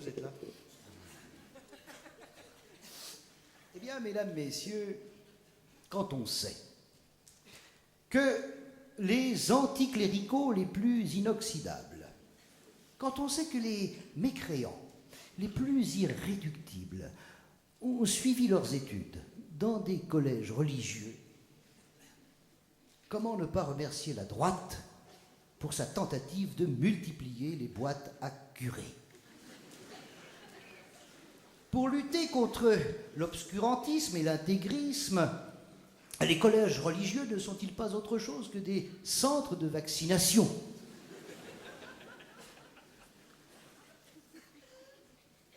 vous êtes là. Eh bien, mesdames, messieurs, quand on sait que les anticléricaux les plus inoxydables, quand on sait que les mécréants les plus irréductibles ont suivi leurs études dans des collèges religieux, comment ne pas remercier la droite pour sa tentative de multiplier les boîtes à curés? Pour lutter contre l'obscurantisme et l'intégrisme, les collèges religieux ne sont-ils pas autre chose que des centres de vaccination?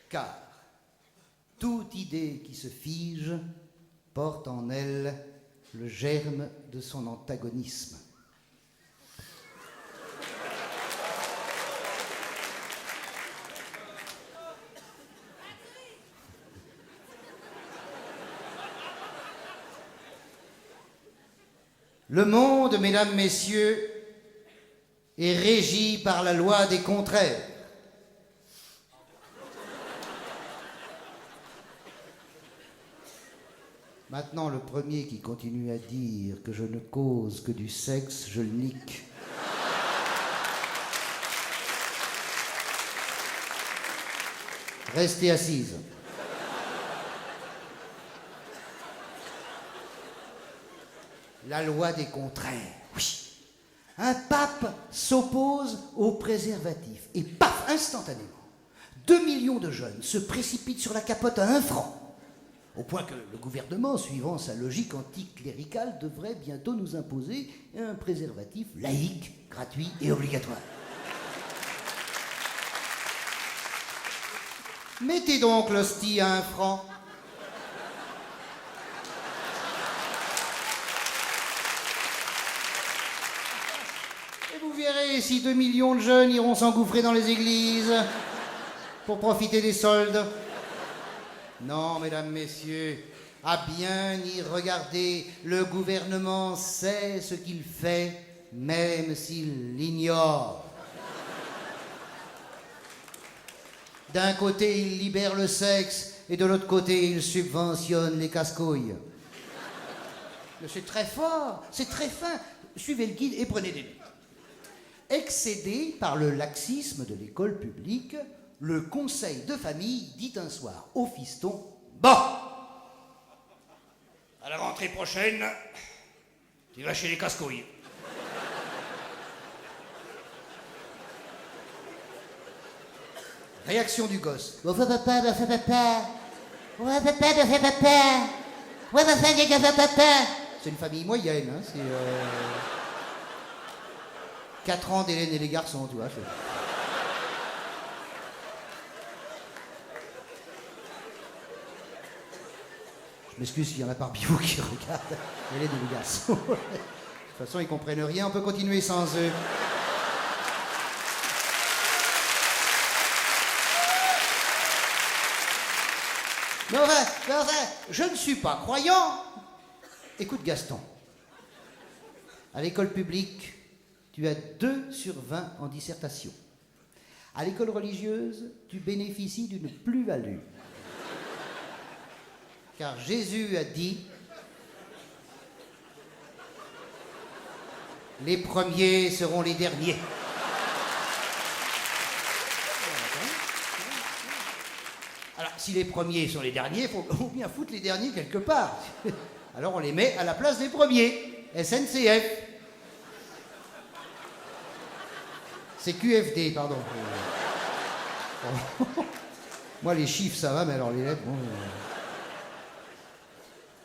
Car toute idée qui se fige porte en elle le germe de son antagonisme. Le monde, mesdames, messieurs, est régi par la loi des contraires. Maintenant, le premier qui continue à dire que je ne cause que du sexe, je le nique. Restez assise. La loi des contraires, oui. Un pape s'oppose au préservatif et paf, instantanément, 2 millions de jeunes se précipitent sur la capote à 1 franc. Au point que le gouvernement, suivant sa logique anticléricale, devrait bientôt nous imposer un préservatif laïque, gratuit et obligatoire. Mettez donc l'hostie à 1 franc. Et vous verrez si 2 millions de jeunes iront s'engouffrer dans les églises pour profiter des soldes. Non, mesdames, messieurs, à bien y regarder, le gouvernement sait ce qu'il fait, même s'il l'ignore. D'un côté, il libère le sexe, et de l'autre côté, il subventionne les casse-couilles. Mais c'est très fort, c'est très fin. Suivez le guide et prenez des notes. Excédé par le laxisme de l'école publique, le conseil de famille dit un soir au fiston: bon, à la rentrée prochaine, tu vas chez les casse-couilles. Réaction du gosse: Ouais, papa. Ouais, papa. c'est une famille moyenne, hein, c'est 4 ans d'Hélène et les garçons, tu vois. Je m'excuse s'il y en a parmi vous qui regardent Hélène et les garçons. De toute façon, ils comprennent rien, on peut continuer sans eux. Mais enfin, je ne suis pas croyant. Écoute, Gaston, à l'école publique, tu as 2 sur 20 en dissertation. À l'école religieuse, tu bénéficies d'une plus-value. Car Jésus a dit: les premiers seront les derniers. Alors, si les premiers sont les derniers, il faut bien foutre les derniers quelque part. Alors on les met à la place des premiers. SNCF. C'est QFD, pardon. Moi, les chiffres, ça va, mais alors les lettres, bon...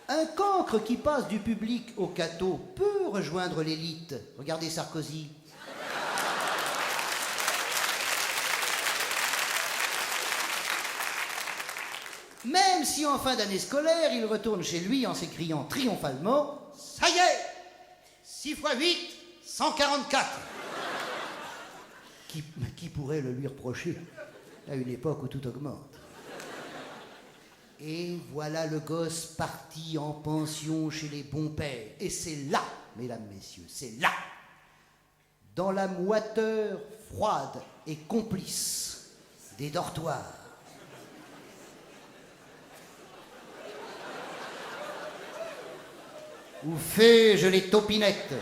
Un cancre qui passe du public au catho peut rejoindre l'élite. Regardez Sarkozy. Même si en fin d'année scolaire, il retourne chez lui en s'écriant triomphalement: ça y est, 6 x 8, 144. Qui pourrait le lui reprocher à une époque où tout augmente? Et voilà le gosse parti en pension chez les bons pères. Et c'est là, mesdames, messieurs, c'est là, dans la moiteur froide et complice des dortoirs, où fais-je les topinettes,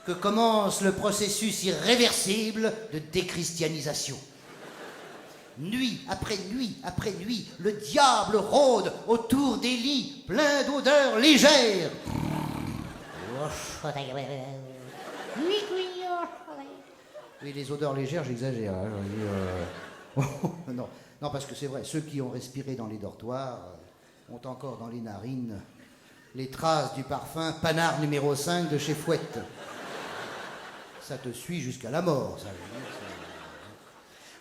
que commence le processus irréversible de déchristianisation. Nuit après nuit après nuit, le diable rôde autour des lits, plein d'odeurs légères. Oui, les odeurs légères, j'exagère. Hein, non, non, parce que c'est vrai, ceux qui ont respiré dans les dortoirs ont encore dans les narines les traces du parfum Panard numéro 5 de chez Fouette. Ça te suit jusqu'à la mort, ça.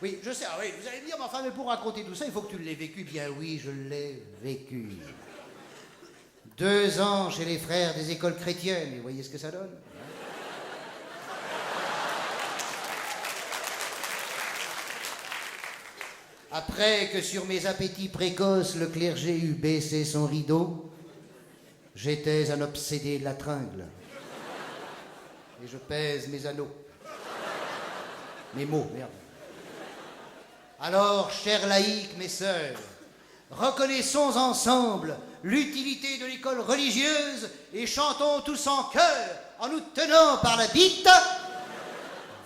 Oui, je sais, oui, vous allez me dire, mais enfin, mais pour raconter tout ça, il faut que tu l'aies vécu. Bien oui, je l'ai vécu. 2 ans chez les frères des écoles chrétiennes, et vous voyez ce que ça donne? Après que sur mes appétits précoces, le clergé eut baissé son rideau, j'étais un obsédé de la tringle. Et je pèse mes anneaux. Mes mots, merde. Alors, chers laïcs, mes sœurs, reconnaissons ensemble l'utilité de l'école religieuse et chantons tous en chœur en nous tenant par la bite.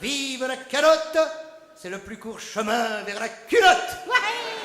Vive la calotte! C'est le plus court chemin vers la culotte. Ouais.